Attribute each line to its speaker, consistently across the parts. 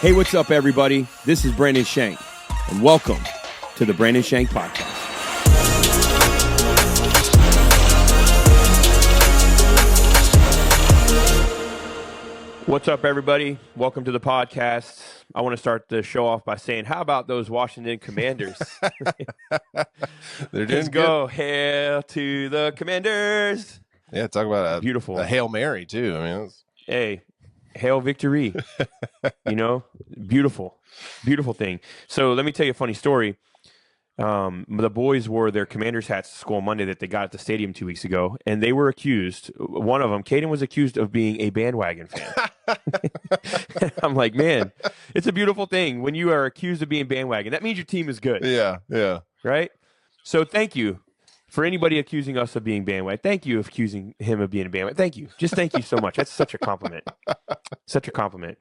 Speaker 1: Hey, what's up, everybody? This is Brandon Shank, and welcome to the Brandon Shank Podcast. What's up, everybody? Welcome to the podcast. I want to start the show off by saying, how about those Washington Commanders?
Speaker 2: Let's
Speaker 1: go. Hail to the Commanders.
Speaker 2: Yeah, talk about
Speaker 1: beautiful.
Speaker 2: A Hail Mary, too. I mean,
Speaker 1: hey, hail victory. Beautiful thing. So let me tell you a funny story. The boys wore their Commanders hats to school on Monday that they got at the stadium 2 weeks ago, and they were accused. One of them, Caden, was accused of being a Bandwagon fan. I'm like, man, it's a beautiful thing when you are accused of being Bandwagon. That means your team is good.
Speaker 2: Yeah.
Speaker 1: Right? So thank you for anybody accusing us of being Bandwagon. Thank you for accusing him of being a Bandwagon. Thank you. Just thank you so much. That's such a compliment. Such a compliment.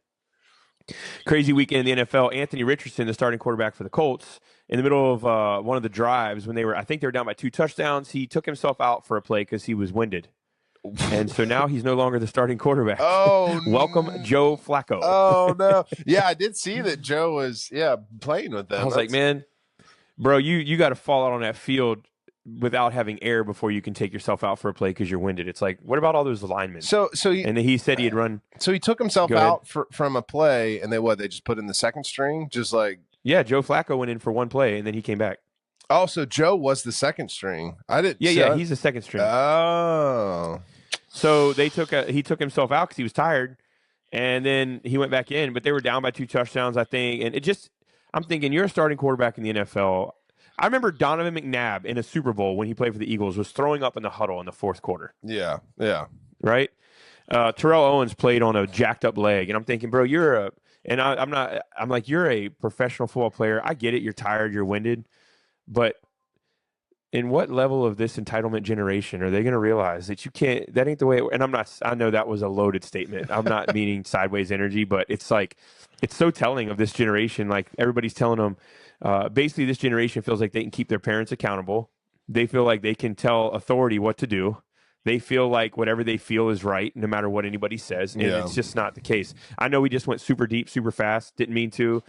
Speaker 1: Crazy weekend in the NFL. Anthony Richardson, the starting quarterback for the Colts, in the middle of one of the drives when I think they were down by 2 touchdowns, he took himself out for a play because he was winded. And so now he's no longer the starting quarterback.
Speaker 2: Oh,
Speaker 1: welcome, Joe Flacco.
Speaker 2: Oh, no. Yeah, I did see that Joe was, playing with them.
Speaker 1: I was like, man, bro, you got to fall out on that field without having air before you can take yourself out for a play because you're winded. It's like, what about all those linemen?
Speaker 2: And
Speaker 1: he said he had run.
Speaker 2: So he took himself out from a play, and they just put in the second string, just like.
Speaker 1: Yeah, Joe Flacco went in for one play, and then he came back.
Speaker 2: Oh, so Joe was the second string. I didn't.
Speaker 1: Yeah, he's the second string.
Speaker 2: Oh.
Speaker 1: So he took himself out because he was tired, and then he went back in. But they were down by 2 touchdowns, I think. And I'm thinking, you're a starting quarterback in the NFL. I remember Donovan McNabb in a Super Bowl when he played for the Eagles was throwing up in the huddle in the fourth quarter.
Speaker 2: Yeah.
Speaker 1: Right? Terrell Owens played on a jacked up leg, and I'm thinking, bro, you're a professional football player. I get it. You're tired. You're winded. But in what level of this entitlement generation are they going to realize that you can't, that ain't the way I know that was a loaded statement. I'm not meaning sideways energy, but it's like, it's so telling of this generation. Like everybody's telling them, basically this generation feels like they can keep their parents accountable. They feel like they can tell authority what to do. They feel like whatever they feel is right, no matter what anybody says. And it's just not the case. I know we just went super deep, super fast. Didn't mean to.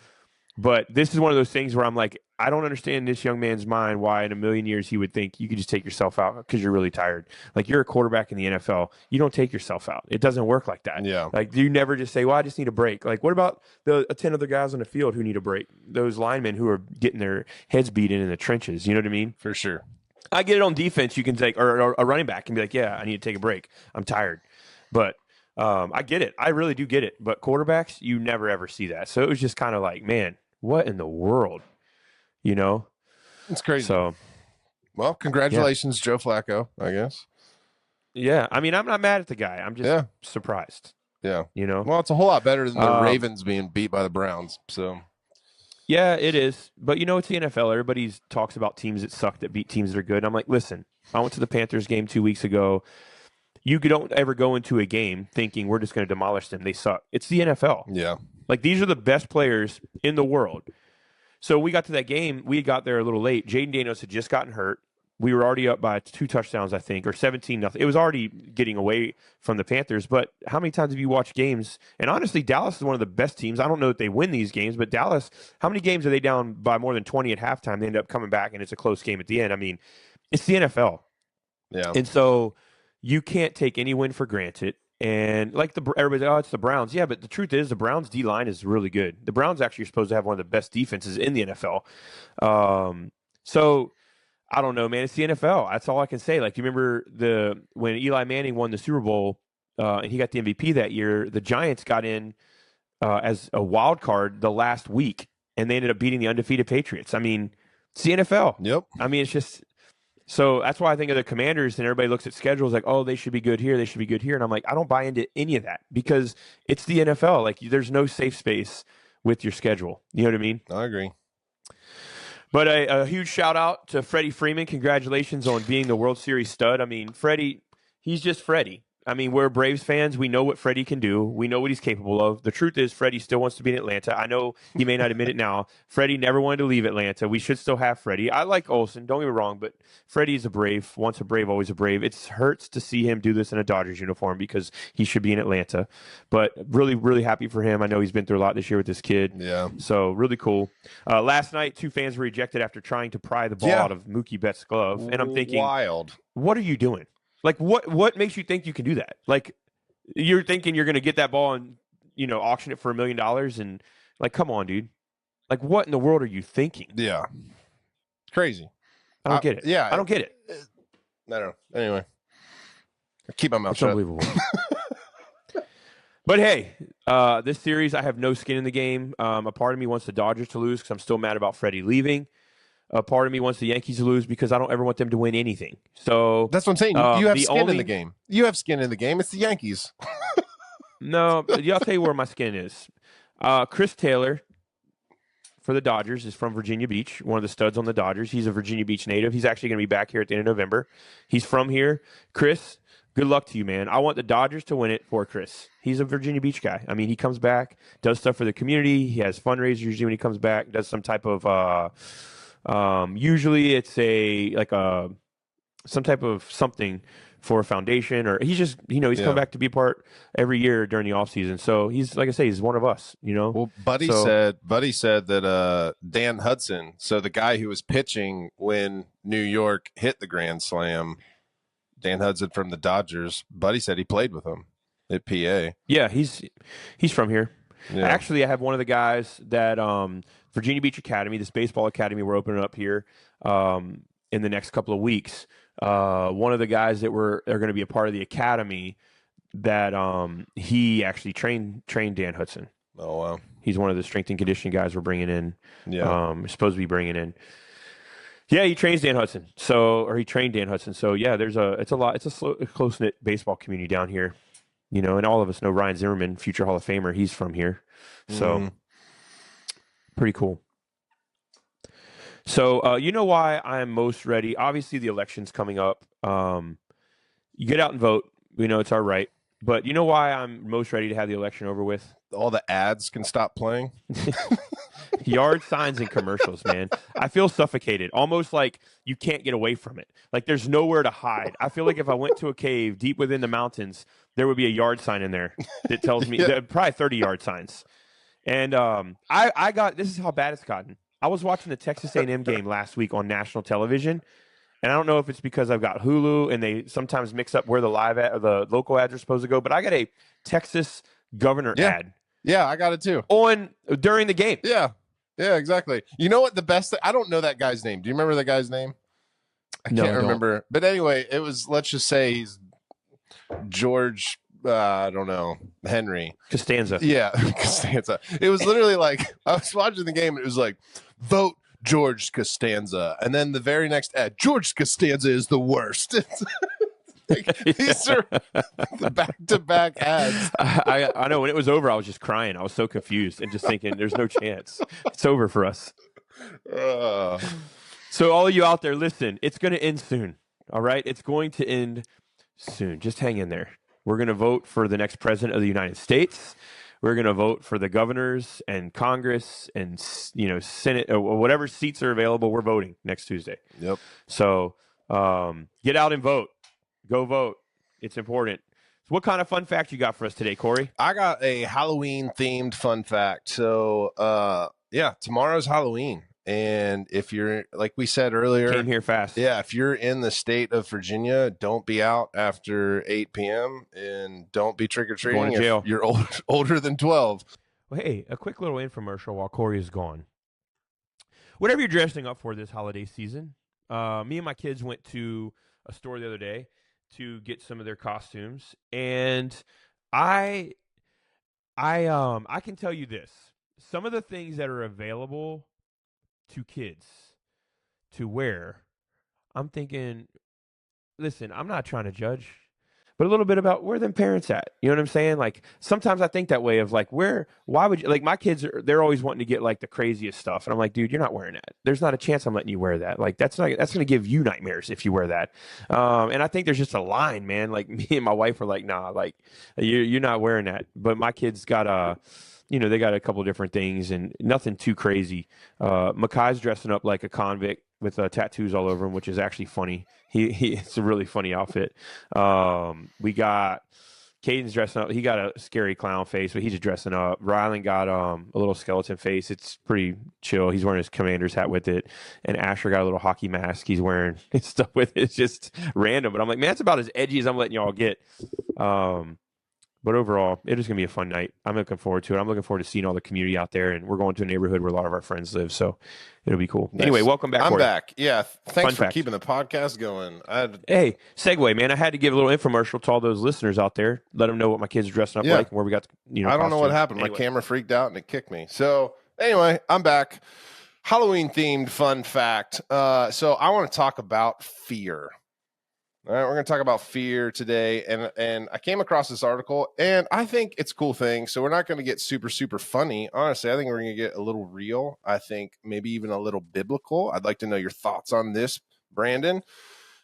Speaker 1: But this is one of those things where I'm like, I don't understand this young man's mind why in a million years he would think you could just take yourself out because you're really tired. Like, you're a quarterback in the NFL. You don't take yourself out. It doesn't work like that.
Speaker 2: Yeah.
Speaker 1: Like, you never just say, well, I just need a break. Like, what about the 10 other guys on the field who need a break? Those linemen who are getting their heads beaten in the trenches. You know what I mean?
Speaker 2: For sure.
Speaker 1: I get it on defense. You can take, or a running back can be like, yeah, I need to take a break. I'm tired. But I get it. I really do get it. But quarterbacks, you never, ever see that. So it was just kind of like, man, what in the world? You know?
Speaker 2: It's crazy.
Speaker 1: So,
Speaker 2: well, congratulations, Joe Flacco, I guess.
Speaker 1: Yeah. I mean, I'm not mad at the guy. I'm just surprised.
Speaker 2: Yeah.
Speaker 1: You know?
Speaker 2: Well, it's a whole lot better than the Ravens being beat by the Browns. So.
Speaker 1: Yeah, it is. But, it's the NFL. Everybody talks about teams that suck that beat teams that are good. And I'm like, listen, I went to the Panthers game 2 weeks ago. You don't ever go into a game thinking we're just going to demolish them. They suck. It's the NFL.
Speaker 2: Yeah.
Speaker 1: Like, these are the best players in the world. So we got to that game. We got there a little late. Jaden Daniels had just gotten hurt. We were already up by 2 touchdowns, I think, or 17-0. It was already getting away from the Panthers. But how many times have you watched games? And honestly, Dallas is one of the best teams. I don't know that they win these games, but Dallas, how many games are they down by more than 20 at halftime? They end up coming back, and it's a close game at the end. I mean, it's the NFL.
Speaker 2: Yeah.
Speaker 1: And so you can't take any win for granted. And like everybody's like, oh, it's the Browns. Yeah, but the truth is the Browns D-line is really good. The Browns actually are supposed to have one of the best defenses in the NFL. So I don't know, man. It's the NFL. That's all I can say. Like, you remember when Eli Manning won the Super Bowl and he got the MVP that year, the Giants got in as a wild card the last week, and they ended up beating the undefeated Patriots. I mean, it's the NFL.
Speaker 2: Yep.
Speaker 1: I mean, it's just – so that's why I think of the Commanders, and everybody looks at schedules like, oh, they should be good here, they should be good here. And I'm like, I don't buy into any of that because it's the NFL. Like, there's no safe space with your schedule. You know what I mean?
Speaker 2: I agree.
Speaker 1: But a huge shout out to Freddie Freeman. Congratulations on being the World Series stud. I mean, Freddie, he's just Freddie. I mean, we're Braves fans. We know what Freddie can do. We know what he's capable of. The truth is, Freddie still wants to be in Atlanta. I know he may not admit it now. Freddie never wanted to leave Atlanta. We should still have Freddie. I like Olsen. Don't get me wrong, but Freddie's a Brave. Once a Brave, always a Brave. It hurts to see him do this in a Dodgers uniform because he should be in Atlanta. But really, really happy for him. I know he's been through a lot this year with this kid.
Speaker 2: Yeah.
Speaker 1: So really cool. Last night, 2 fans were ejected after trying to pry the ball out of Mookie Betts' glove. And I'm thinking,
Speaker 2: wild.
Speaker 1: What are you doing? Like, what makes you think you can do that? Like, you're thinking you're going to get that ball and, auction it for $1 million and, like, come on, dude. Like, what in the world are you thinking?
Speaker 2: Yeah. Crazy.
Speaker 1: I don't get it.
Speaker 2: Yeah.
Speaker 1: I don't get it.
Speaker 2: I don't know. Anyway. Keep my mouth
Speaker 1: It's
Speaker 2: shut.
Speaker 1: Unbelievable. But, hey, this series, I have no skin in the game. A part of me wants the Dodgers to lose because I'm still mad about Freddie leaving. A part of me wants the Yankees to lose because I don't ever want them to win anything. So
Speaker 2: that's what I'm saying. You have skin in the game. You have skin in the game. It's the Yankees.
Speaker 1: No, I'll tell you where my skin is. Chris Taylor for the Dodgers is from Virginia Beach, one of the studs on the Dodgers. He's a Virginia Beach native. He's actually going to be back here at the end of November. He's from here. Chris, good luck to you, man. I want the Dodgers to win it for Chris. He's a Virginia Beach guy. I mean, he comes back, does stuff for the community. He has fundraisers usually when he comes back, does some type of usually it's some type of something for a foundation, or he's just, he's come back to be a part every year during the off season. So he's, like I say, he's one of us,
Speaker 2: Well, Buddy said that Dan Hudson, so the guy who was pitching when New York hit the Grand Slam, Dan Hudson from the Dodgers, Buddy said he played with him at PA.
Speaker 1: Yeah, he's from here. Yeah. Actually, I have one of the guys that Virginia Beach Academy, this baseball academy we're opening up here in the next couple of weeks. One of the guys that are going to be a part of the academy that he actually trained Dan Hudson.
Speaker 2: Oh, wow.
Speaker 1: He's one of the strength and conditioning guys we're bringing in.
Speaker 2: Yeah.
Speaker 1: Supposed to be bringing in. Yeah, he trains Dan Hudson. He trained Dan Hudson. So yeah, it's a close-knit baseball community down here. And all of us know Ryan Zimmerman, future Hall of Famer. He's from here. So pretty cool. So you know why I am most ready? Obviously, the election's coming up. You get out and vote. It's our right. But you know why I'm most ready to have the election over with?
Speaker 2: All the ads can stop playing.
Speaker 1: Yard signs and commercials, man. I feel suffocated, almost like you can't get away from it. Like there's nowhere to hide. I feel like if I went to a cave deep within the mountains, there would be a yard sign in there that tells me probably 30 yard signs. And I got, this is how bad it's gotten. I was watching the Texas A&M game last week on national television, and I don't know if it's because I've got Hulu and they sometimes mix up where the live ad or the local ads are supposed to go, but I got a Texas governor ad.
Speaker 2: Yeah, I got it too.
Speaker 1: During the game.
Speaker 2: Yeah. Yeah, exactly. You know what the best thing? I don't know that guy's name. Do you remember the guy's name? I can't remember. But anyway, it was, let's just say he's George, I don't know, Henry.
Speaker 1: Costanza.
Speaker 2: Yeah, Costanza. It was literally like, I was watching the game and it was like, vote George Costanza. And then the very next ad, George Costanza is the worst. These are the back-to-back ads.
Speaker 1: I know when it was over, I was just crying. I was so confused and just thinking, there's no chance. It's over for us. So all of you out there, listen, it's going to end soon. All right? It's going to end soon. Just hang in there. We're going to vote for the next president of the United States. We're going to vote for the governors and Congress and, Senate, or whatever seats are available. We're voting next Tuesday.
Speaker 2: Yep.
Speaker 1: So get out and vote. Go vote. It's important. So what kind of fun fact you got for us today, Corey?
Speaker 2: I got a Halloween-themed fun fact. So, tomorrow's Halloween. And if you're, like we said earlier,
Speaker 1: came here fast.
Speaker 2: Yeah, if you're in the state of Virginia, don't be out after 8 p.m. and don't be trick-or-treating
Speaker 1: Going to jail.
Speaker 2: if you're older than 12.
Speaker 1: Well, hey, a quick little infomercial while Corey is gone. Whatever you're dressing up for this holiday season, me and my kids went to a store the other day to get some of their costumes, and I can tell you this: some of the things that are available to kids to wear, I'm thinking, listen, I'm not trying to judge, but a little bit about where them parents at. You know what I'm saying? Like sometimes I think that way of like why would you, like my kids they're always wanting to get like the craziest stuff, and I'm like, dude, you're not wearing that. There's not a chance I'm letting you wear that. Like that's going to give you nightmares if you wear that. And I think there's just a line, man. Like me and my wife are like, nah, like you're not wearing that. But my kids got they got a couple different things and nothing too crazy. Makai's dressing up like a convict with tattoos all over him, which is actually funny. It's a really funny outfit. We got Caden's dressing up. He got a scary clown face, but he's just dressing up. Rylan got a little skeleton face. It's pretty chill. He's wearing his commander's hat with it. And Asher got a little hockey mask. He's wearing stuff with it. It's just random. But I'm like, man, that's about as edgy as I'm letting y'all get. But overall, it is going to be a fun night. I'm looking forward to it. I'm looking forward to seeing all the community out there. And we're going to a neighborhood where a lot of our friends live. So it'll be cool.
Speaker 2: Nice.
Speaker 1: Anyway, welcome back.
Speaker 2: I'm
Speaker 1: Corey.
Speaker 2: back. Yeah. Thanks
Speaker 1: Fun
Speaker 2: for
Speaker 1: fact.
Speaker 2: keeping the podcast going.
Speaker 1: Hey, segue, man. I had to give a little infomercial to all those listeners out there. Let them know what my kids are dressing up like and where we got,
Speaker 2: I don't know what
Speaker 1: costumes.
Speaker 2: happened.
Speaker 1: Anyway.
Speaker 2: My camera freaked out and it kicked me. So anyway, I'm back. Halloween themed fun fact. So I want to talk about fear. All right, we're going to talk about fear today, and I came across this article, and I think it's a cool thing. So we're not going to get super, super funny. Honestly, I think we're going to get a little real. I think maybe even a little biblical. I'd like to know your thoughts on this, Brandon.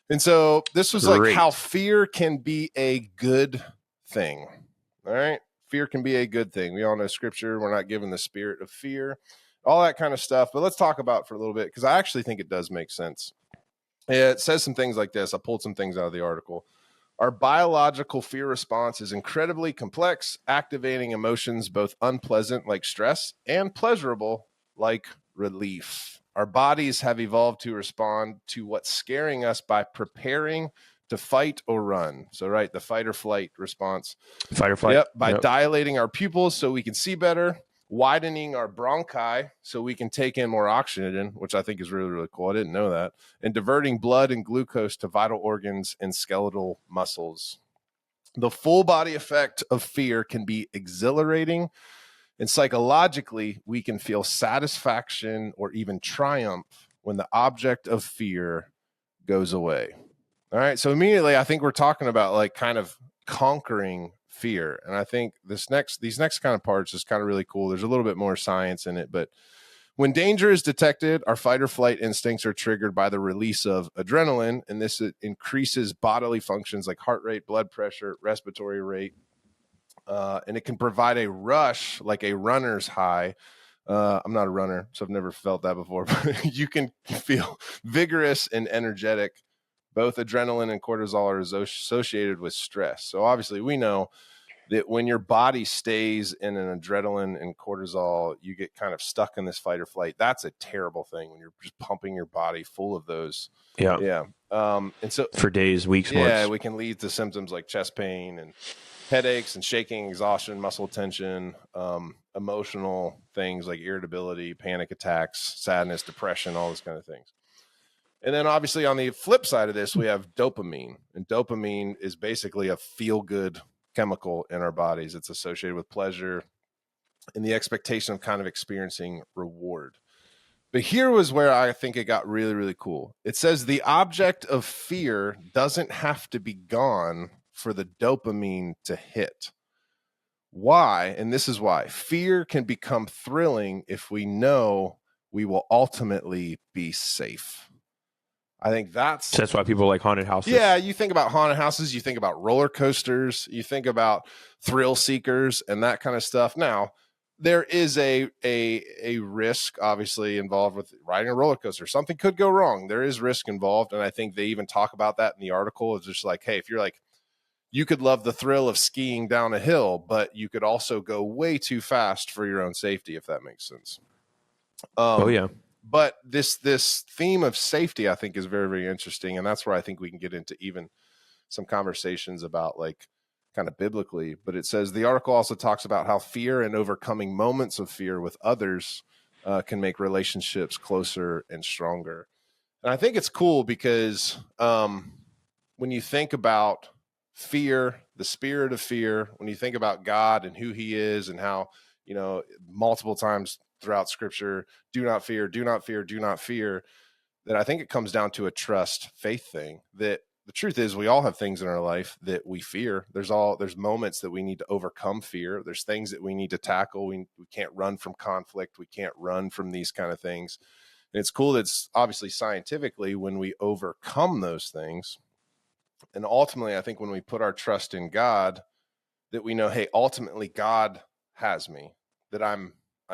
Speaker 2: And so this was like how fear can be a good thing. All right, fear can be a good thing. We all know Scripture. We're not given the spirit of fear, all that kind of stuff. But let's talk about it for a little bit because I actually think it does make sense. It says some things like this. I pulled some things out of the article. Our biological fear response is incredibly complex, activating emotions both unpleasant, like stress, and pleasurable, like relief. Our bodies have evolved to respond to what's scaring us by preparing to fight or run. So, right, the fight or flight response.
Speaker 1: Fight or flight.
Speaker 2: Yep, by dilating our pupils so we can see better, widening our bronchi so we can take in more oxygen, which I think is really, really cool. I didn't know that. And diverting blood and glucose to vital organs and skeletal muscles. The full body effect of fear can be exhilarating, and psychologically, we can feel satisfaction or even triumph when the object of fear goes away. All right, so immediately I think we're talking about like kind of conquering fear. And I think these next kind of parts is kind of really cool. There's a little bit more science in it, but when danger is detected, our fight or flight instincts are triggered by the release of adrenaline, and this increases bodily functions like heart rate, blood pressure, respiratory rate, and it can provide a rush like a runner's high. I'm not a runner, so I've never felt that before, but you can feel vigorous and energetic. Both adrenaline and cortisol are associated with stress. So obviously we know that when your body stays in an adrenaline and cortisol, you get kind of stuck in this fight or flight. That's a terrible thing when you're just pumping your body full of those. Yeah. And so
Speaker 1: for days, weeks,
Speaker 2: months.
Speaker 1: Yeah,
Speaker 2: we can lead to symptoms like chest pain and headaches and shaking, exhaustion, muscle tension, emotional things like irritability, panic attacks, sadness, depression, all those kind of things. And then obviously on the flip side of this, we have dopamine. And dopamine is basically a feel-good chemical in our bodies. It's associated with pleasure and the expectation of kind of experiencing reward. But here was where I think it got really, really cool. It says the object of fear doesn't have to be gone for the dopamine to hit. Why? And this is why. Fear can become thrilling if we know we will ultimately be safe. I think that's
Speaker 1: why people like haunted houses.
Speaker 2: Yeah, you think about haunted houses, you think about roller coasters, you think about thrill seekers and that kind of stuff. Now, there is a risk obviously involved with riding a roller coaster. Something could go wrong. There is risk involved, and I think they even talk about that in the article. It's just like, hey, if you're like, you could love the thrill of skiing down a hill, but you could also go way too fast for your own safety, if that makes sense. But this theme of safety, I think, is very, very interesting. And that's where I think we can get into even some conversations about like kind of biblically. But it says the article also talks about how fear and overcoming moments of fear with others can make relationships closer and stronger. And I think it's cool because when you think about fear, the spirit of fear, when you think about God and who he is and how, multiple times throughout scripture, do not fear, do not fear, do not fear, that I think it comes down to a trust faith thing, that the truth is we all have things in our life that we fear. There's moments that we need to overcome fear. There's things that we need to tackle. We can't run from conflict. We can't run from these kind of things. And it's cool that it's obviously scientifically when we overcome those things. And ultimately, I think when we put our trust in God, that we know, hey, ultimately God has me, that I'm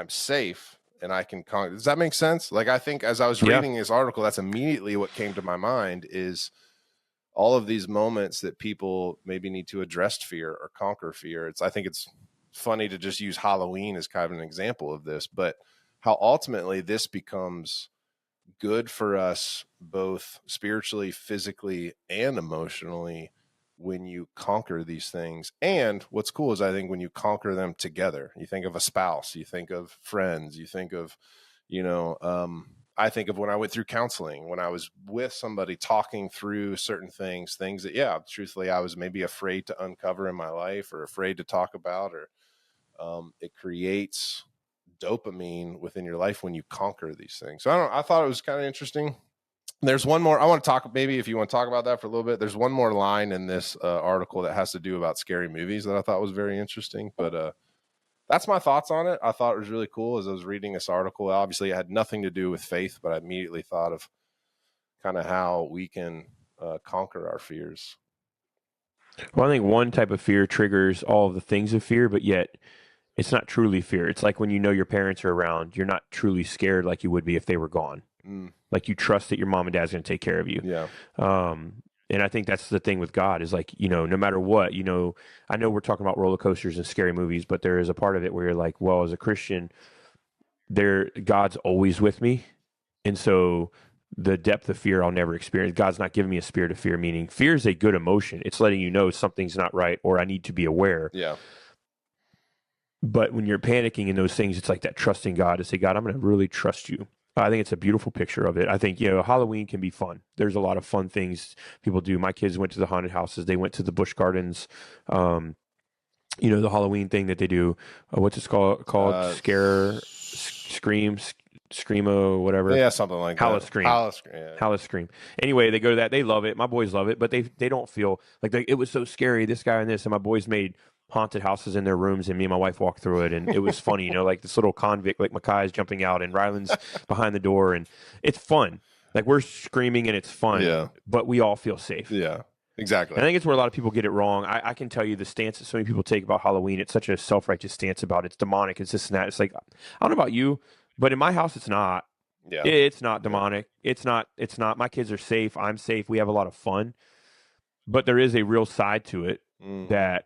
Speaker 2: safe and I can conquer. Does that make sense? Like, I think as I was reading this article, that's immediately what came to my mind is all of these moments that people maybe need to address fear or conquer fear. I think it's funny to just use Halloween as kind of an example of this, but how ultimately this becomes good for us, both spiritually, physically, and emotionally, when you conquer these things. And what's cool is I think when you conquer them together, you think of a spouse, you think of friends, you think of, I think of when I went through counseling, when I was with somebody talking through certain things that, yeah, truthfully, I was maybe afraid to uncover in my life or afraid to talk about, or it creates dopamine within your life when you conquer these things. So I thought it was kind of interesting. There's one more I want to talk, maybe if you want to talk about that for a little bit. There's one more line in this article that has to do about scary movies that I thought was very interesting, but that's my thoughts on it. I thought it was really cool as I was reading this article. Obviously, it had nothing to do with faith, but I immediately thought of kind of how we can conquer our fears.
Speaker 1: Well, I think one type of fear triggers all of the things of fear, but yet it's not truly fear. It's like when you know your parents are around, you're not truly scared like you would be if they were gone. Like you trust that your mom and dad's going to take care of you.
Speaker 2: Yeah.
Speaker 1: And I think that's the thing with God is like, no matter what, I know we're talking about roller coasters and scary movies, but there is a part of it where you're like, well, as a Christian, God's always with me. And so the depth of fear I'll never experience. God's not giving me a spirit of fear, meaning fear is a good emotion. It's letting you know something's not right or I need to be aware.
Speaker 2: Yeah.
Speaker 1: But when you're panicking in those things, it's like that trusting God to say, God, I'm going to really trust you. I think it's a beautiful picture of it. I think, Halloween can be fun. There's a lot of fun things people do. My kids went to the haunted houses. They went to the Busch Gardens. The Halloween thing that they do. What's it called? Screamo, whatever.
Speaker 2: Yeah, something like that.
Speaker 1: Scream. Anyway, they go to that. They love it. My boys love it, but they don't feel like it was so scary. This guy and this, and my boys made haunted houses in their rooms, and me and my wife walked through it, and it was funny, like this little convict, like Mackay's jumping out, and Ryland's behind the door, and it's fun. Like we're screaming, and it's fun, but we all feel safe.
Speaker 2: Yeah, exactly.
Speaker 1: And I think it's where a lot of people get it wrong. I can tell you the stance that so many people take about Halloween. It's such a self-righteous stance about it. It's demonic. It's this and that. It's like, I don't know about you, but in my house, it's not.
Speaker 2: Yeah,
Speaker 1: it's not demonic. It's not. My kids are safe. I'm safe. We have a lot of fun, but there is a real side to it that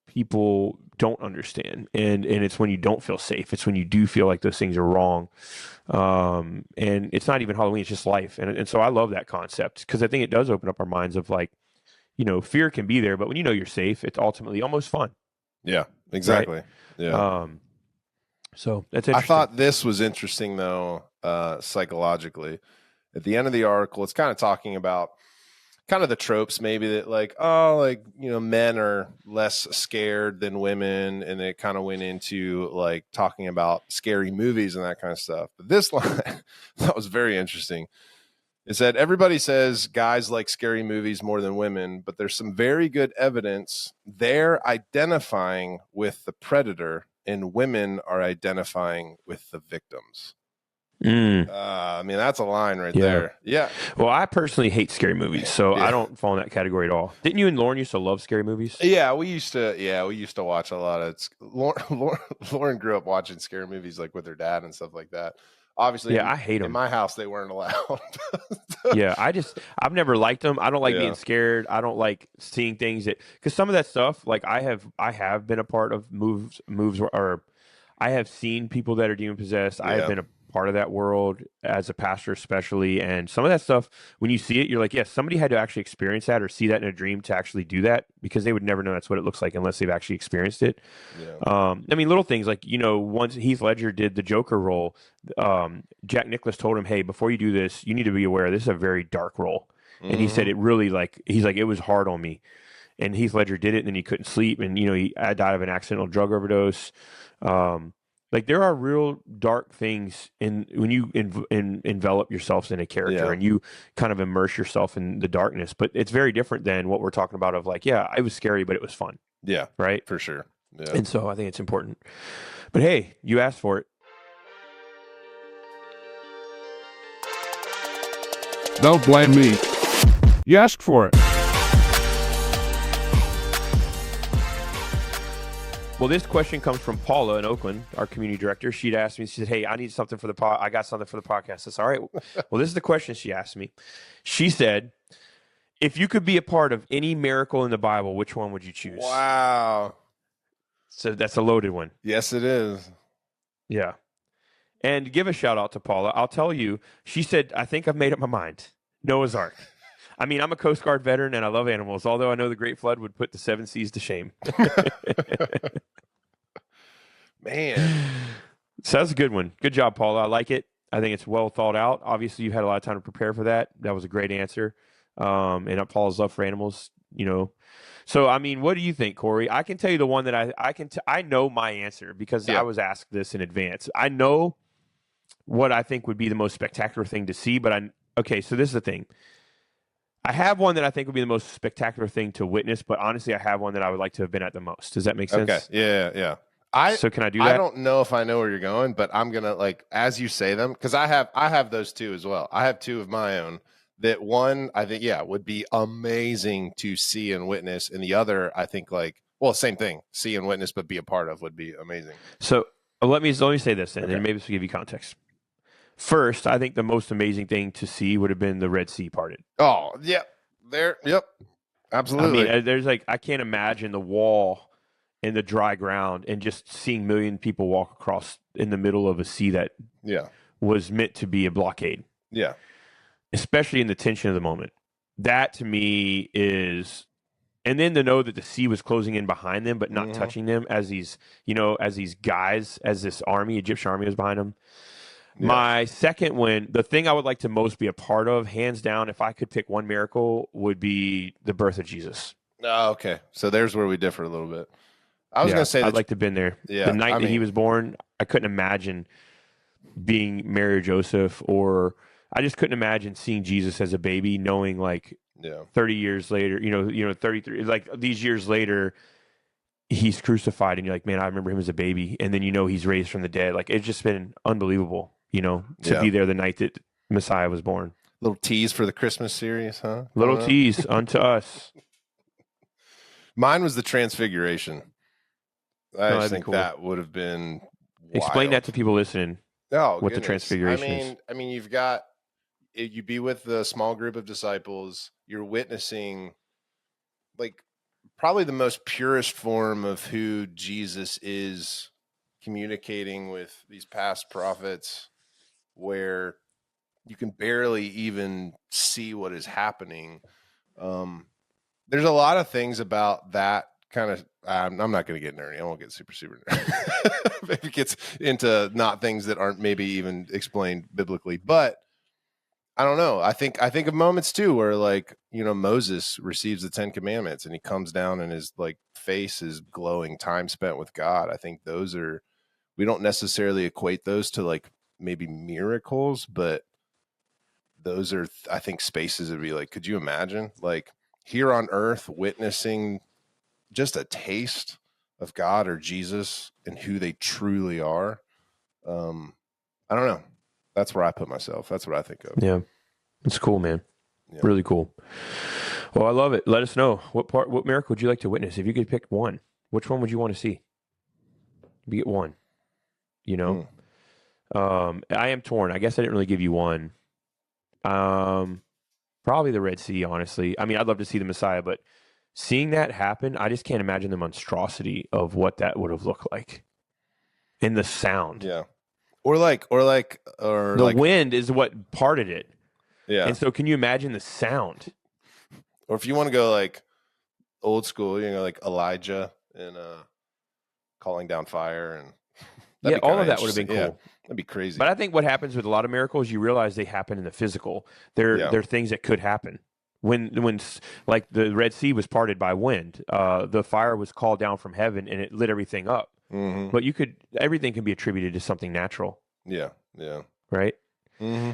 Speaker 1: people don't understand, and it's when you don't feel safe. It's when you do feel like those things are wrong, and it's not even Halloween. It's just life, and so I love that concept because I think it does open up our minds of like, fear can be there, but when you're safe, it's ultimately almost fun.
Speaker 2: Yeah, exactly. Right? Yeah.
Speaker 1: So that's interesting.
Speaker 2: I thought this was interesting though, psychologically. At the end of the article, it's kind of talking about kind of the tropes maybe that men are less scared than women, and it kind of went into like talking about scary movies and that kind of stuff. But this line that was very interesting. It said, everybody says guys like scary movies more than women, but there's some very good evidence they're identifying with the predator and women are identifying with the victims. That's a line right there. Yeah.
Speaker 1: Well, I personally hate scary movies, so I don't fall in that category at all. Didn't you and Lauren used to love scary movies?
Speaker 2: Yeah, we used to watch a lot of. Lauren grew up watching scary movies like with her dad and stuff like that. Obviously,
Speaker 1: I hate them.
Speaker 2: In my house, they weren't allowed.
Speaker 1: I've never liked them. I don't like being scared. I don't like seeing things because some of that stuff, like I have been a part of moves, or I have seen people that are demon possessed. I have been a part of that world as a pastor, especially. And some of that stuff, when you see it, you're like, yes, somebody had to actually experience that or see that in a dream to actually do that, because they would never know that's what it looks like unless they've actually experienced it. Yeah. Little things like, once Heath Ledger did the Joker role, Jack Nicklaus told him, hey, before you do this, you need to be aware this is a very dark role. Mm-hmm. And he said it really it was hard on me. And Heath Ledger did it, and then he couldn't sleep. And, he died of an accidental drug overdose. Like there are real dark things in when you envelop yourselves in a character
Speaker 2: Yeah.
Speaker 1: and you kind of immerse yourself in the darkness. But it's very different than what we're talking about of like, yeah, it was scary, but it was fun.
Speaker 2: Yeah,
Speaker 1: right?
Speaker 2: for sure. Yeah.
Speaker 1: And so I think it's important. But hey, you asked for it.
Speaker 3: Don't blame me. You asked for it.
Speaker 1: Well, this question comes from Paula in Oakland, our community director. She'd asked me, she said, hey, I need something for the pod. I got something for the podcast. I said, all right. Well, this is the question she asked me. She said, if you could be a part of any miracle in the Bible, which one would you choose?
Speaker 2: Wow.
Speaker 1: So that's a loaded one.
Speaker 2: Yes, it is.
Speaker 1: Yeah. And give a shout out to Paula. I'll tell you, she said, I think I've made up my mind. Noah's Ark. I mean, I'm a Coast Guard veteran and I love animals, although I know the Great Flood would put the 7 seas to shame.
Speaker 2: Man.
Speaker 1: So that's a good one. Good job, Paula. I like it. I think it's well thought out. Obviously, you've had a lot of time to prepare for that. That was a great answer. And Paula's love for animals, you know. So, I mean, what do you think, Corey? I can tell you the one that I know my answer because I was asked this in advance. I know what I think would be the most spectacular thing to see, but okay, so this is the thing. I have one that I think would be the most spectacular thing to witness, but honestly, I have one that I would like to have been at the most. Does that make sense?
Speaker 2: Okay. Yeah.
Speaker 1: So can I do that?
Speaker 2: I don't know if I know where you're going, but I'm gonna like as you say them because I have those two as well. I have two of my own. That one I think would be amazing to see and witness, and the other I think same thing, see and witness, but be a part of would be amazing.
Speaker 1: So let me say this, and maybe this will give you context. First, I think the most amazing thing to see would have been the Red Sea parted.
Speaker 2: Oh, yeah. Yep. Absolutely.
Speaker 1: I mean, I can't imagine the wall in the dry ground and just seeing a million people walk across in the middle of a sea that was meant to be a blockade.
Speaker 2: Yeah.
Speaker 1: Especially in the tension of the moment. That to me is, and then to know that the sea was closing in behind them, but not touching them as these guys, as this army, Egyptian army was behind them. Yeah. My second one, the thing I would like to most be a part of, hands down, if I could pick one miracle, would be the birth of Jesus.
Speaker 2: Oh, okay. So there's where we differ a little bit. I was going to say
Speaker 1: I'd like to have been there.
Speaker 2: Yeah,
Speaker 1: the night that he was born, I couldn't imagine being Mary or Joseph, or I just couldn't imagine seeing Jesus as a baby, knowing 30 years later, 33, like these years later, he's crucified, and you're like, man, I remember him as a baby, and then he's raised from the dead. Like it's just been unbelievable. To be there the night that Messiah was born.
Speaker 2: Little tease for the Christmas series, huh?
Speaker 1: Little tease unto us.
Speaker 2: Mine was the Transfiguration. I just think
Speaker 1: cool.
Speaker 2: that would have been wild.
Speaker 1: Explain that to people listening.
Speaker 2: Oh,
Speaker 1: what the Transfiguration is.
Speaker 2: I mean, you be with the small group of disciples. You're witnessing, probably the most purest form of who Jesus is, communicating with these past prophets, where you can barely even see what is happening. There's a lot of things about that kind of, I'm not going to get nerdy. I won't get super nerdy. Maybe it gets into not things that aren't maybe even explained biblically, but I don't know. I think of moments too, where Moses receives the 10 Commandments and he comes down and his face is glowing, time spent with God. I think we don't necessarily equate those to maybe miracles, but those are, I think, spaces that be could you imagine here on earth witnessing just a taste of God or Jesus and who they truly are? I don't know. That's where I put myself. That's what I think of.
Speaker 1: Yeah. It's cool, man.
Speaker 2: Yeah.
Speaker 1: Really cool. Well, I love it. Let us know what miracle would you like to witness? If you could pick one, which one would you want to see? You get one, I am torn. I guess I didn't really give you one. Probably the Red Sea, honestly. I mean, I'd love to see the Messiah, but seeing that happen, I just can't imagine the monstrosity of what that would have looked like. And the sound.
Speaker 2: Yeah. Or the
Speaker 1: wind is what parted it.
Speaker 2: Yeah.
Speaker 1: And so can you imagine the sound?
Speaker 2: Or if you want to go old school, Elijah and calling down fire, and
Speaker 1: all of that would have been cool.
Speaker 2: Yeah, that'd be crazy.
Speaker 1: But I think what happens with a lot of miracles, you realize they happen in the physical. They're things that could happen. When the Red Sea was parted by wind, the fire was called down from heaven and it lit everything up.
Speaker 2: Mm-hmm.
Speaker 1: but everything can be attributed to something natural,
Speaker 2: Yeah. Yeah.
Speaker 1: right?
Speaker 2: Mm-hmm.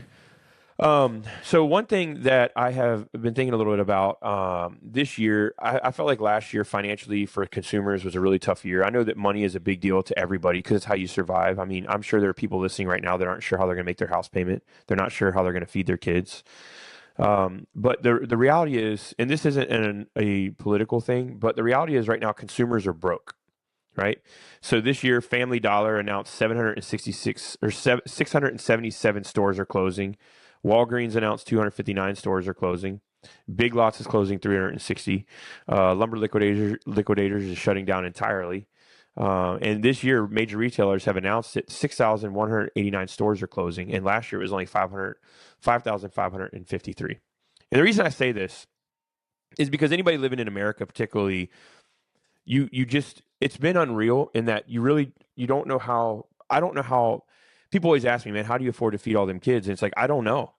Speaker 1: So one thing that I have been thinking a little bit about this year, I felt like last year financially for consumers was a really tough year. I know that money is a big deal to everybody because it's how you survive. I mean, I'm sure there are people listening right now that aren't sure how they're going to make their house payment. They're not sure how they're going to feed their kids. But the reality is, and this isn't a political thing, but the reality is right now consumers are broke. Right. So this year, Family Dollar announced 766 or 677 stores are closing. Walgreens announced 259 stores are closing. Big Lots is closing 360. Lumber Liquidators is shutting down entirely. And this year, major retailers have announced that 6,189 stores are closing. And last year it was only 5,553. And the reason I say this is because anybody living in America, particularly, you just, it's been unreal in that you don't know how, I don't know how, people always ask me, man, how do you afford to feed all them kids? And it's like, I don't know.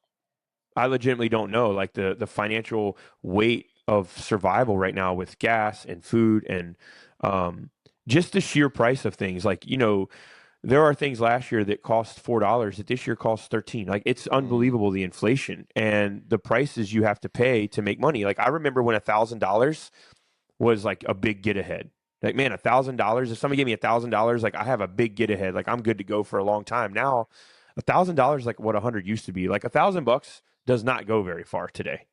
Speaker 1: I legitimately don't know, like the financial weight of survival right now with gas and food and just the sheer price of things. Like, there are things last year that cost $4 that this year costs 13. Like, it's unbelievable, the inflation and the prices you have to pay to make money. Like, I remember when $1,000 was like a big get ahead. Like, man, $1,000, if somebody gave me $1,000, like I have a big get ahead. Like, I'm good to go for a long time. Now, $1,000 like what 100 used to be. Like $1,000 does not go very far today.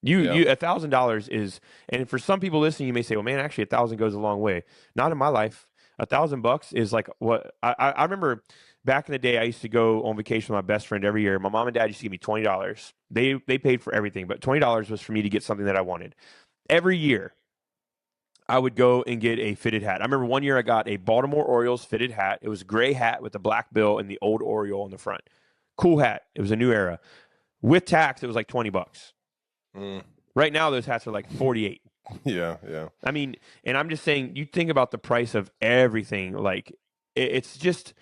Speaker 1: $1,000 is, and for some people listening, you may say, well, man, actually 1,000 goes a long way. Not in my life. $1,000 is like what I remember back in the day. I used to go on vacation with my best friend every year. My mom and dad used to give me $20. They paid for everything, but $20 was for me to get something that I wanted. Every year, I would go and get a fitted hat. I remember one year I got a Baltimore Orioles fitted hat. It was a gray hat with a black bill and the old Oriole on the front. Cool hat. It was a new era. With tax, it was like $20. Right now, those hats are like 48.
Speaker 2: Yeah, yeah.
Speaker 1: I mean, and I'm just saying, you think about the price of everything. Like, it's just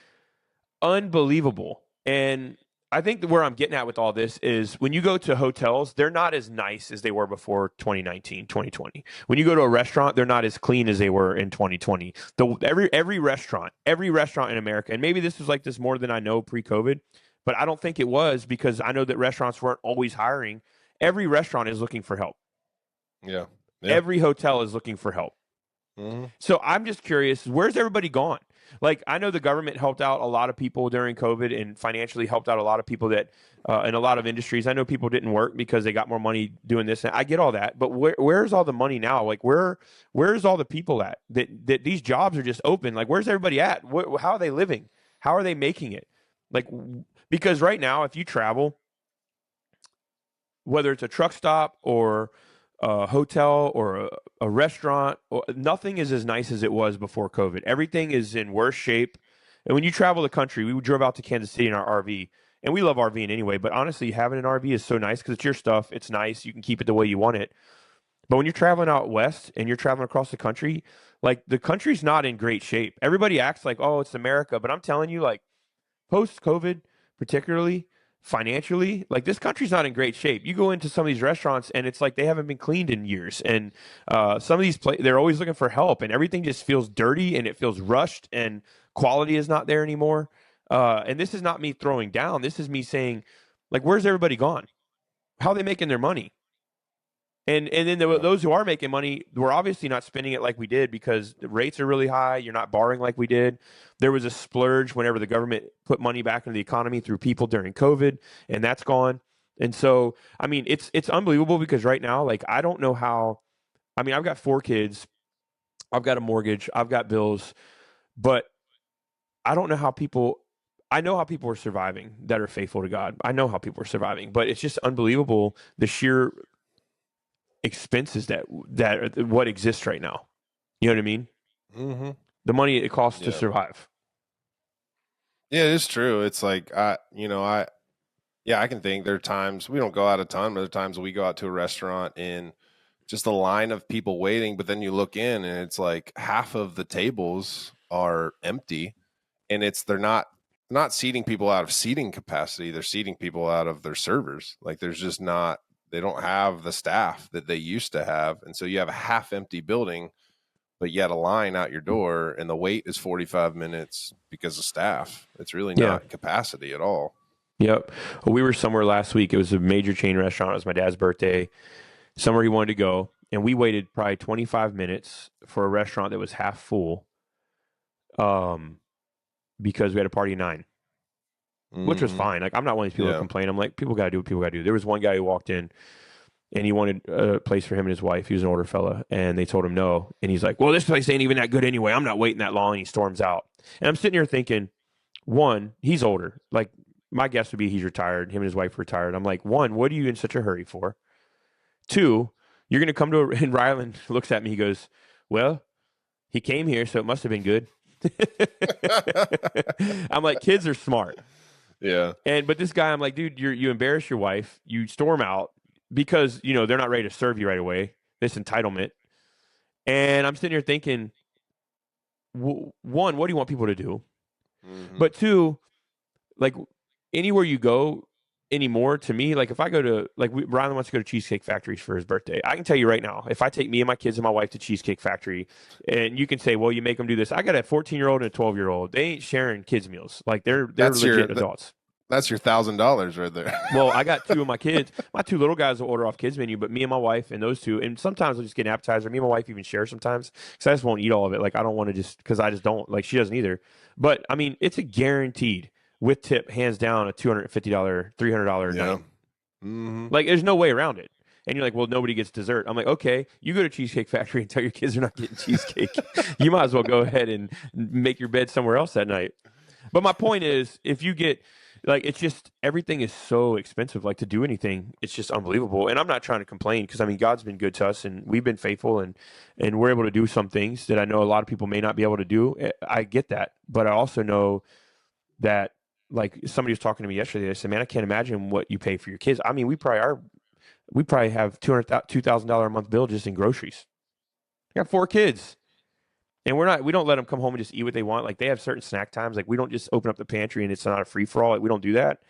Speaker 1: unbelievable. And I think where I'm getting at with all this is when you go to hotels, they're not as nice as they were before 2019, 2020. When you go to a restaurant, they're not as clean as they were in 2020. Every restaurant in America, and maybe this is like this more than I know pre-COVID, but I don't think it was, because I know that restaurants weren't always hiring. Every restaurant is looking for help.
Speaker 2: Yeah.
Speaker 1: Every hotel is looking for help. So I'm just curious, where's everybody gone? Like, I know the government helped out a lot of people during COVID and financially helped out a lot of people that in a lot of industries. I know people didn't work because they got more money doing this. I get all that, but where's all the money now? Like, where's all the people at that these jobs are just open? Like, where's everybody at? How are they living? How are they making it? Like, because right now, if you travel, whether it's a truck stop or a hotel or a restaurant, nothing is as nice as it was before COVID. Everything is in worse shape. And when you travel the country, we drove out to Kansas City in our RV, and we love RVing anyway. But honestly, having an RV is so nice because it's your stuff. It's nice. You can keep it the way you want it. But when you're traveling out west and you're traveling across the country, like, the country's not in great shape. Everybody acts like, oh, it's America. But I'm telling you, like, post-COVID, particularly financially, like, this country's not in great shape. You go into some of these restaurants and it's like they haven't been cleaned in years. And some of these they're always looking for help, and everything just feels dirty and it feels rushed, and quality is not there anymore. And this is not me throwing down. This is me saying, like, where's everybody gone? How are they making their money? And then those who are making money, we're obviously not spending it like we did because the rates are really high. You're not borrowing like we did. There was a splurge whenever the government put money back into the economy through people during COVID, and that's gone. And so, I mean, it's unbelievable because right now, like, I don't know how. I mean, I've got 4 kids, I've got a mortgage, I've got bills, but I don't know how people. I know how people are surviving that are faithful to God. I know how people are surviving, but it's just unbelievable the sheer expenses that what exists right now. You know what I mean?
Speaker 2: Mm-hmm.
Speaker 1: The money it costs to survive.
Speaker 2: Yeah, it is true. It's like I can think there are times we don't go out a ton, but there are times we go out to a restaurant and just a line of people waiting, but then you look in and it's like half of the tables are empty, and they're not seating people out of seating capacity. They're seating people out of their servers. Like, there's just not, they don't have the staff that they used to have. And so you have a half empty building but yet a line out your door and the wait is 45 minutes because of staff. It's really not capacity at all.
Speaker 1: Yep. We were somewhere last week. It was a major chain restaurant. It was my dad's birthday. Somewhere he wanted to go. And we waited probably 25 minutes for a restaurant that was half full because we had a party at 9, which was fine. Like, I'm not one of these people that complain. I'm like, people got to do what people got to do. There was one guy who walked in and he wanted a place for him and his wife. He was an older fella. And they told him no. And he's like, well, this place ain't even that good anyway. I'm not waiting that long. And he storms out. And I'm sitting here thinking, one, he's older. Like, my guess would be he's retired. Him and his wife are retired. I'm like, one, what are you in such a hurry for? Two, you're going to come to and Ryland looks at me. He goes, well, he came here, so it must have been good. I'm like, kids are smart.
Speaker 2: Yeah.
Speaker 1: But this guy, I'm like, dude, you embarrass your wife. You storm out because, they're not ready to serve you right away. This entitlement. And I'm sitting here thinking, one, what do you want people to do? Mm-hmm. But two, like, anywhere you go anymore, to me, like, if I go to, like, Rylan wants to go to Cheesecake Factory for his birthday. I can tell you right now, if I take me and my kids and my wife to Cheesecake Factory, and you can say, well, you make them do this. I got a 14-year-old and a 12-year-old. They ain't sharing kids meals. Like, they're legit adults.
Speaker 2: That's your $1,000 right there.
Speaker 1: Well, I got two of my kids. My two little guys will order off kids menu, but me and my wife and those two, and sometimes I'll just get an appetizer. Me and my wife even share sometimes because I just won't eat all of it. Like, I don't want to because I just don't. Like, she doesn't either. But, I mean, it's a guaranteed with tip, hands down, a $250, $300 night. Mm-hmm. Like, there's no way around it. And you're like, well, nobody gets dessert. I'm like, okay, you go to Cheesecake Factory and tell your kids they're not getting cheesecake. You might as well go ahead and make your bed somewhere else that night. But my point is, if you get, like, it's just, everything is so expensive. Like, to do anything, it's just unbelievable. And I'm not trying to complain because, I mean, God's been good to us and we've been faithful and we're able to do some things that I know a lot of people may not be able to do. I get that. But I also know that, like, somebody was talking to me yesterday. They said, man, I can't imagine what you pay for your kids. I mean, we probably have $2,000 a month bill just in groceries. I got 4 kids. And we don't let them come home and just eat what they want. Like, they have certain snack times. Like, we don't just open up the pantry and it's not a free for all. Like, we don't do that.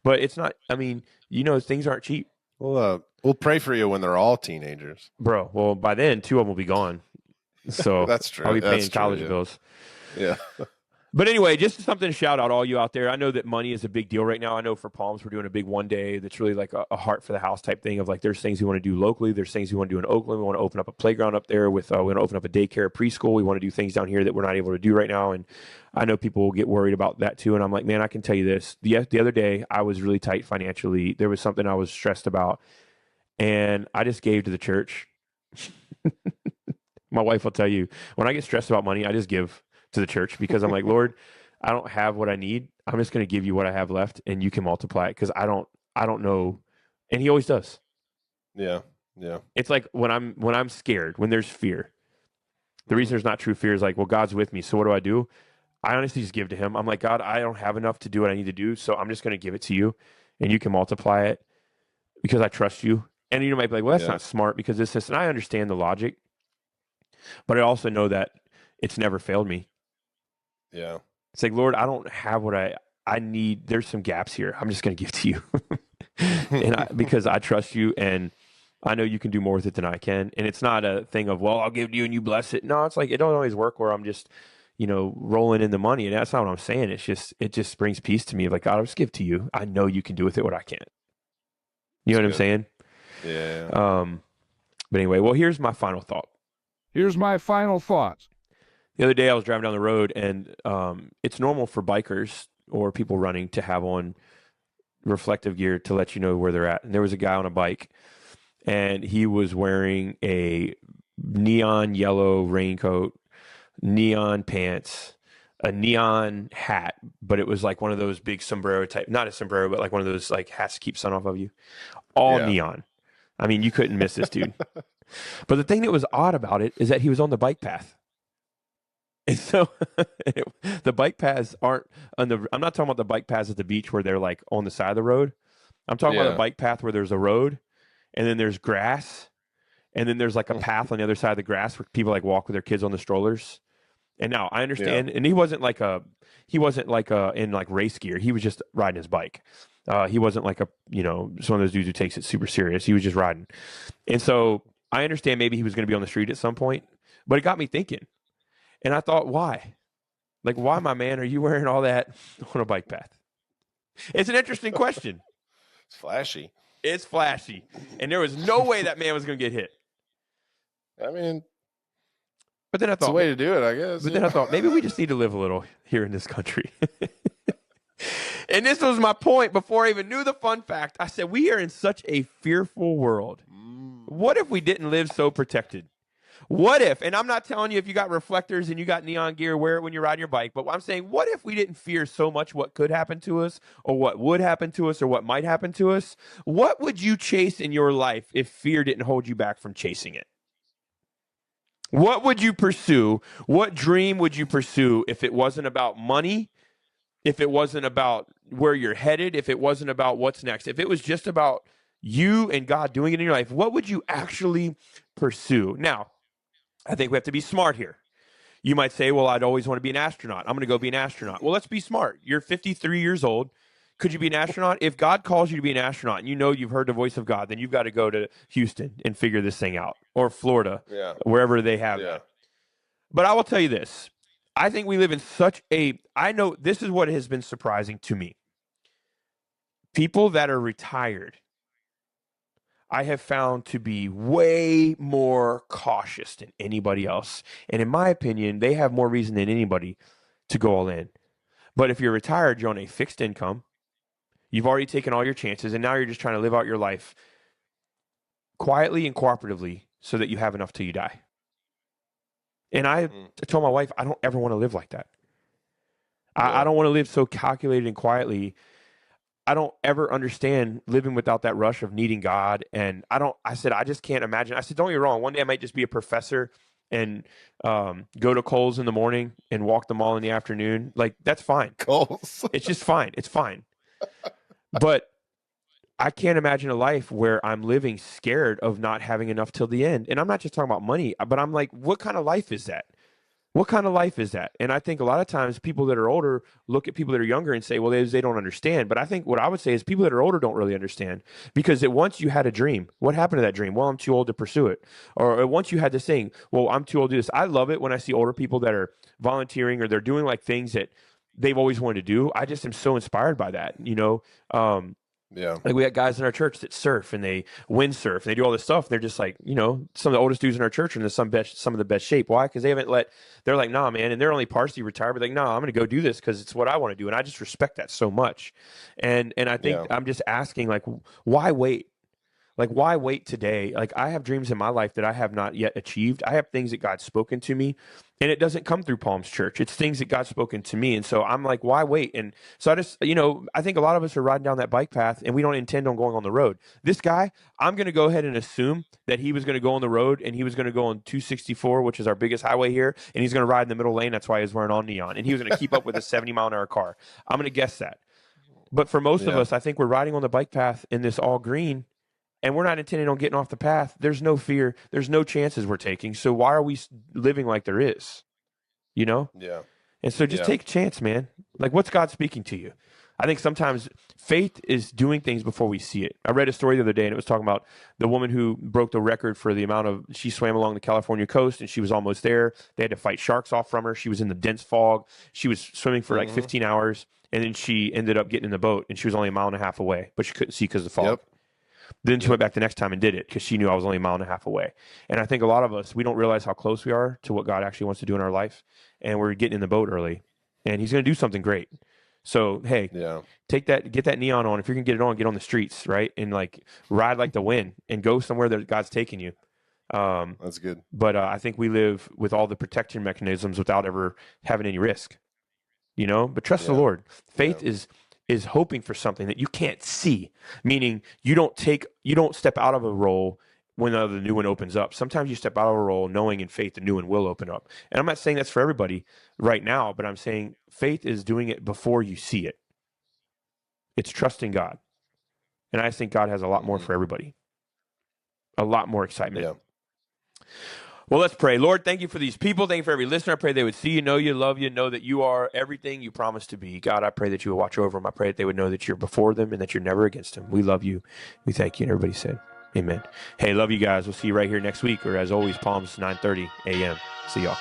Speaker 1: But it's not, I mean, things aren't cheap.
Speaker 2: We'll pray for you when they're all teenagers.
Speaker 1: Bro, well, by then 2 of them will be gone. So
Speaker 2: that's true.
Speaker 1: I'll be paying college bills.
Speaker 2: Yeah.
Speaker 1: But anyway, just something to shout out all you out there. I know that money is a big deal right now. I know for Palms, we're doing a big one day that's really like a heart for the house type thing of, like, there's things we want to do locally. There's things we want to do in Oakland. We want to open up a playground up there we want to open up a daycare, preschool. We want to do things down here that we're not able to do right now. And I know people will get worried about that too. And I'm like, man, I can tell you this. The other day I was really tight financially. There was something I was stressed about and I just gave to the church. My wife will tell you, when I get stressed about money, I just give to the church because I'm like, Lord, I don't have what I need. I'm just going to give you what I have left and you can multiply it because I don't know. And he always does.
Speaker 2: Yeah. Yeah.
Speaker 1: It's like when I'm scared, when there's fear, the reason there's not true fear is like, well, God's with me. So what do? I honestly just give to him. I'm like, God, I don't have enough to do what I need to do. So I'm just going to give it to you and you can multiply it because I trust you. And you might be like, well, that's not smart because this, and I understand the logic, but I also know that it's never failed me.
Speaker 2: Yeah.
Speaker 1: It's like, Lord, I don't have what I need. There's some gaps here. I'm just going to give to you. Because I trust you and I know you can do more with it than I can. And it's not a thing of, well, I'll give to you and you bless it. No, it's like, it don't always work where I'm just, rolling in the money. And that's not what I'm saying. It just brings peace to me. Like, God, I'll just give to you. I know you can do with it what I can't. You know what I'm saying?
Speaker 2: Yeah.
Speaker 1: But anyway, well, here's my final thought.
Speaker 3: Here's my final thought.
Speaker 1: The other day I was driving down the road and it's normal for bikers or people running to have on reflective gear to let you know where they're at. And there was a guy on a bike and he was wearing a neon yellow raincoat, neon pants, a neon hat, but it was like one of those big sombrero type, not a sombrero, but like one of those like hats to keep sun off of you. All neon. I mean, you couldn't miss this dude. But the thing that was odd about it is that he was on the bike path. And so the bike paths aren't I'm not talking about the bike paths at the beach where they're like on the side of the road. I'm talking about a bike path where there's a road and then there's grass and then there's like a path on the other side of the grass where people like walk with their kids on the strollers. And now I understand, and he wasn't in like race gear. He was just riding his bike. He wasn't like one of those dudes who takes it super serious. He was just riding. And so I understand maybe he was going to be on the street at some point, But it got me thinking. And I thought, why? Like, why, my man, are you wearing all that on a bike path? It's an interesting question.
Speaker 2: It's flashy.
Speaker 1: It's flashy. And there was no way that man was going to get hit.
Speaker 2: I mean,
Speaker 1: but then I
Speaker 2: it's a
Speaker 1: thought,
Speaker 2: way to do it, I guess.
Speaker 1: But then I thought, maybe we just need to live a little here in this country. And this was my point before I even knew the fun fact. I said, we are in such a fearful world. What if we didn't live so protected? What if, and I'm not telling you if you got reflectors and you got neon gear, wear it when you're riding your bike, but I'm saying, what if we didn't fear so much what could happen to us or what would happen to us or what might happen to us? What would you chase in your life if fear didn't hold you back from chasing it? What would you pursue? What dream would you pursue if it wasn't about money? If it wasn't about where you're headed? If it wasn't about what's next? If it was just about you and God doing it in your life, what would you actually pursue? Now, I think we have to be smart here. You might say, well, I'd always want to be an astronaut. I'm going to go be an astronaut. Well, let's be smart. You're 53 years old. Could you be an astronaut? If God calls you to be an astronaut and you know you've heard the voice of God, then you've got to go to Houston and figure this thing out, or Florida, wherever they have it. But I will tell you this. I think we live in I know this is what has been surprising to me. People that are retired, I have found to be way more cautious than anybody else. And in my opinion, they have more reason than anybody to go all in. But if you're retired, you're on a fixed income. You've already taken all your chances, and now you're just trying to live out your life quietly and cooperatively so that you have enough till you die. And I told my wife, I don't ever want to live like that. I don't want to live so calculated and quietly. I don't ever understand living without that rush of needing God. And I said, I just can't imagine. I said, don't get me wrong. One day I might just be a professor and go to Kohl's in the morning and walk the mall in the afternoon. Like, that's fine.
Speaker 2: Kohl's.
Speaker 1: It's just fine. It's fine. But I can't imagine a life where I'm living scared of not having enough till the end. And I'm not just talking about money, but I'm like, what kind of life is that? What kind of life is that? And I think a lot of times people that are older look at people that are younger and say, well, they don't understand. But I think what I would say is people that are older don't really understand, because once you had a dream, what happened to that dream? Well, I'm too old to pursue it. Or once you had this thing, well, I'm too old to do this. I love it when I see older people that are volunteering or they're doing like things that they've always wanted to do. I just am so inspired by that, Like we got guys in our church that surf and they windsurf and they do all this stuff. They're just like, some of the oldest dudes in our church are in some of the best shape. Why? Because they're like, nah, man. And they're only partially retired, but like, nah, I'm going to go do this because it's what I want to do. And I just respect that so much. And I think I'm just asking, like, why wait? Like, why wait today? Like, I have dreams in my life that I have not yet achieved. I have things that God's spoken to me, and it doesn't come through Palms Church. It's things that God's spoken to me. And so I'm like, why wait? And so I just, I think a lot of us are riding down that bike path, and we don't intend on going on the road. This guy, I'm going to go ahead and assume that he was going to go on the road, and he was going to go on 264, which is our biggest highway here, and he's going to ride in the middle lane. That's why he was wearing all neon. And he was going to keep up with a 70-mile-an-hour car. I'm going to guess that. But for most of us, I think we're riding on the bike path in this all green, and we're not intending on getting off the path. There's no fear. There's no chances we're taking. So why are we living like there is? Yeah. And so just take a chance, man. Like, what's God speaking to you? I think sometimes faith is doing things before we see it. I read a story the other day, and it was talking about the woman who broke the record for the amount of, she swam along the California coast, and she was almost there. They had to fight sharks off from her. She was in the dense fog. She was swimming for like 15 hours, and then she ended up getting in the boat, and she was only a mile and a half away, but she couldn't see because of the fog.
Speaker 2: Yep.
Speaker 1: Then she went back the next time and did it because she knew I was only a mile and a half away. And I think a lot of us, we don't realize how close we are to what God actually wants to do in our life. And we're getting in the boat early, and he's going to do something great. So, hey, get that neon on. If you're going to get it on, get on the streets, right? And like ride like the wind and go somewhere that God's taking you.
Speaker 2: That's good.
Speaker 1: But I think we live with all the protection mechanisms without ever having any risk, but trust the Lord. Faith is hoping for something that you can't see, meaning you don't step out of a role when the new one opens up. Sometimes you step out of a role knowing in faith the new one will open up. And I'm not saying that's for everybody right now, but I'm saying faith is doing it before you see it. It's trusting God. And I think God has a lot more for everybody. A lot more excitement.
Speaker 2: Yeah.
Speaker 1: Well, let's pray. Lord, thank you for these people. Thank you for every listener. I pray they would see you, know you, love you, know that you are everything you promised to be. God, I pray that you would watch over them. I pray that they would know that you're before them and that you're never against them. We love you. We thank you. And everybody said, Amen. Hey, love you guys. We'll see you right here next week, or as always, Palms 9:30 a.m. See y'all.